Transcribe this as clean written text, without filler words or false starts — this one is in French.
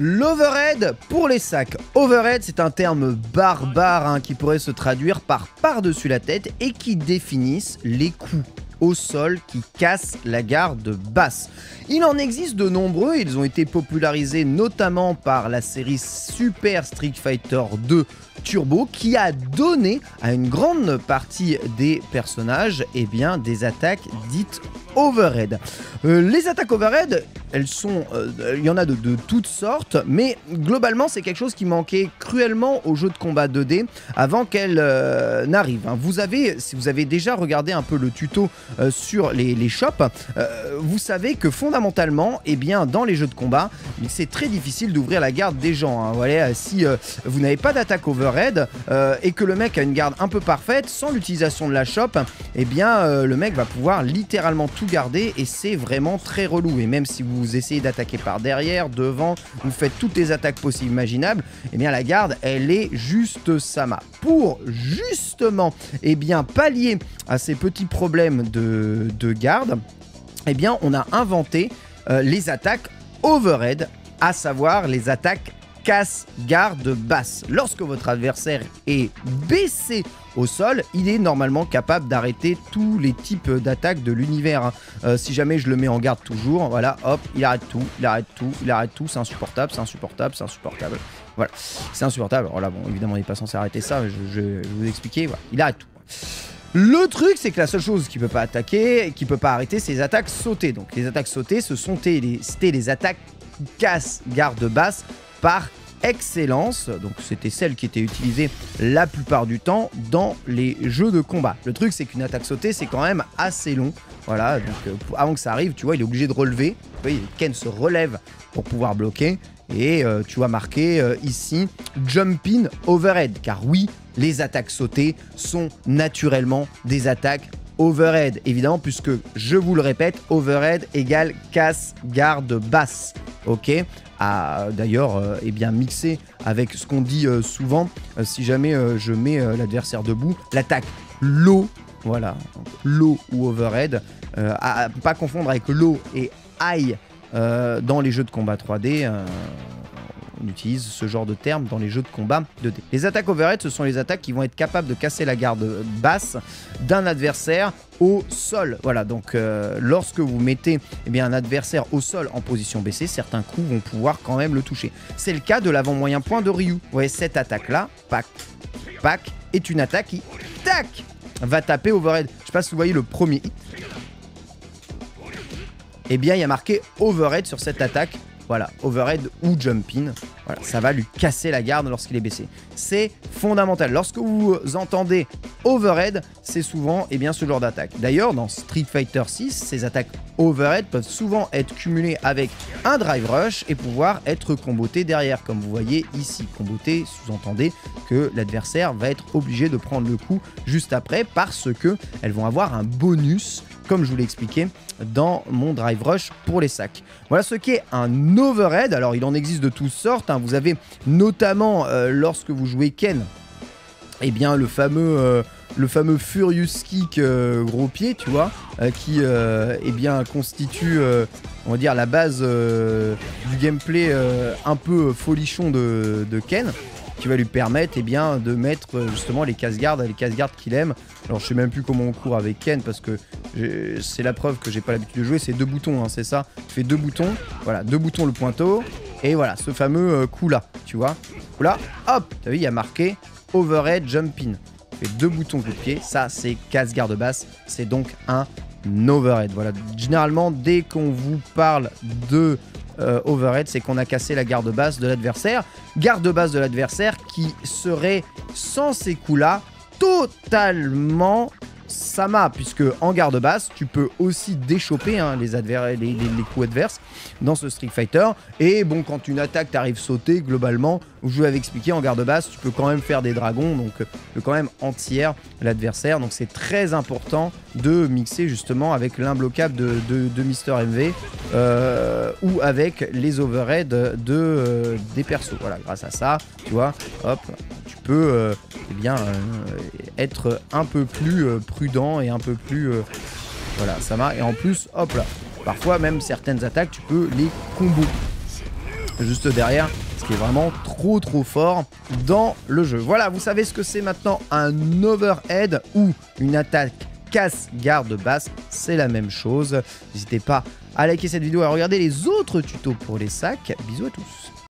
L'overhead pour les sacs. Overhead, c'est un terme barbare qui pourrait se traduire par par-dessus la tête et qui définissent les coups au sol qui cassent la garde basse. Il en existe de nombreux, ils ont été popularisés notamment par la série Super Street Fighter 2 Turbo qui a donné à une grande partie des personnages des attaques dites overhead. Les attaques overhead, elles sont, il y en a de toutes sortes, mais globalement c'est quelque chose qui manquait cruellement aux jeux de combat 2D avant qu'elles n'arrivent. Si vous avez déjà regardé un peu le tuto sur les shops, vous savez que fondamentalement, dans les jeux de combat, c'est très difficile d'ouvrir la garde des gens. Voilà, si vous n'avez pas d'attaque overhead et que le mec a une garde un peu parfaite, sans l'utilisation de la shop, le mec va pouvoir littéralement tout garder et c'est vraiment très relou. Et même si vous essayez d'attaquer par derrière, devant, vous faites toutes les attaques possibles imaginables, la garde, elle est juste sama. Pour justement pallier à ces petits problèmes de garde, on a inventé les attaques overhead, à savoir les attaques casse-garde basse. Lorsque votre adversaire est baissé au sol, il est normalement capable d'arrêter tous les types d'attaques de l'univers. Si jamais je le mets en garde toujours, voilà, hop, il arrête tout, c'est insupportable, Voilà, c'est insupportable. Alors là, bon, évidemment, il n'est pas censé arrêter ça, je vais vous expliquer, voilà, il arrête tout. Le truc, c'est que la seule chose qui peut pas attaquer, qui peut pas arrêter, c'est les attaques sautées. Donc les attaques sautées, c'était les attaques casse-garde basse par excellence. Donc c'était celle qui était utilisée la plupart du temps dans les jeux de combat. Le truc, c'est qu'une attaque sautée, c'est quand même assez long. Voilà, donc avant que ça arrive, tu vois, il est obligé de relever. Vous voyez, Ken se relève pour pouvoir bloquer. Et tu vois marqué ici Jump in Overhead. Car oui, les attaques sautées sont naturellement des attaques overhead. Évidemment, puisque je vous le répète, overhead égale casse-garde basse. Ok, d'ailleurs, mixé avec ce qu'on dit souvent, si jamais je mets l'adversaire debout, l'attaque low, voilà, low ou overhead, à pas confondre avec low et high. Dans les jeux de combat 3D, on utilise ce genre de terme dans les jeux de combat 2D. Les attaques overhead, ce sont les attaques qui vont être capables de casser la garde basse d'un adversaire au sol. Voilà, donc lorsque vous mettez un adversaire au sol en position baissée, certains coups vont pouvoir quand même le toucher. C'est le cas de l'avant-moyen point de Ryu. Vous voyez, cette attaque-là, pac, pac, est une attaque qui, tac, va taper overhead. Je sais pas si vous voyez le premier hit. Il y a marqué overhead sur cette attaque. Voilà, overhead ou jump in. Voilà, ça va lui casser la garde lorsqu'il est baissé. C'est fondamental. Lorsque vous entendez overhead, c'est souvent ce genre d'attaque. D'ailleurs, dans Street Fighter 6, ces attaques overhead peuvent souvent être cumulées avec un drive rush et pouvoir être combotées derrière. Comme vous voyez ici, comboté, sous-entendez que l'adversaire va être obligé de prendre le coup juste après parce que elles vont avoir un bonus, comme je vous l'ai expliqué dans mon drive rush pour les sacs. Voilà ce qu'est un overhead. Alors il en existe de toutes sortes. Vous avez notamment lorsque vous jouez Ken, le fameux Furious Kick gros pied, tu vois, qui constitue, on va dire, la base du gameplay un peu folichon de Ken, qui va lui permettre de mettre justement les casse-gardes qu'il aime. Alors je sais même plus comment on court avec Ken parce que c'est la preuve que j'ai pas l'habitude de jouer. C'est 2 boutons, c'est ça. Tu fais 2 boutons, voilà, 2 boutons le pointeau et voilà ce fameux coup là, tu vois. Là, hop, t'as vu, il y a marqué overhead jump in. Tu fais 2 boutons coup de pied, ça c'est casse-garde basse, c'est donc un overhead. Voilà, généralement dès qu'on vous parle de overhead, c'est qu'on a cassé la garde basse de l'adversaire. Garde basse de l'adversaire qui serait, sans ces coups-là, totalement sama, puisque en garde basse, tu peux aussi déchoper les coups adverses dans ce Street Fighter. Et bon, quand une attaque t'arrive sauter, globalement, je vous l'avais expliqué, en garde basse, tu peux quand même faire des dragons, donc tu peux quand même entière l'adversaire. Donc c'est très important de mixer justement avec l'imbloquable de Mister MV ou avec les overheads des persos. Voilà, grâce à ça, tu vois, hop, tu peux être un peu plus prudent et un peu plus voilà, ça marche. Et en plus, hop là, parfois même certaines attaques tu peux les combo. juste derrière, ce qui est vraiment trop fort dans le jeu. Voilà, vous savez ce que c'est maintenant un overhead ou une attaque casse garde basse, c'est la même chose. N'hésitez pas à liker cette vidéo et à regarder les autres tutos pour les sacs. Bisous à tous.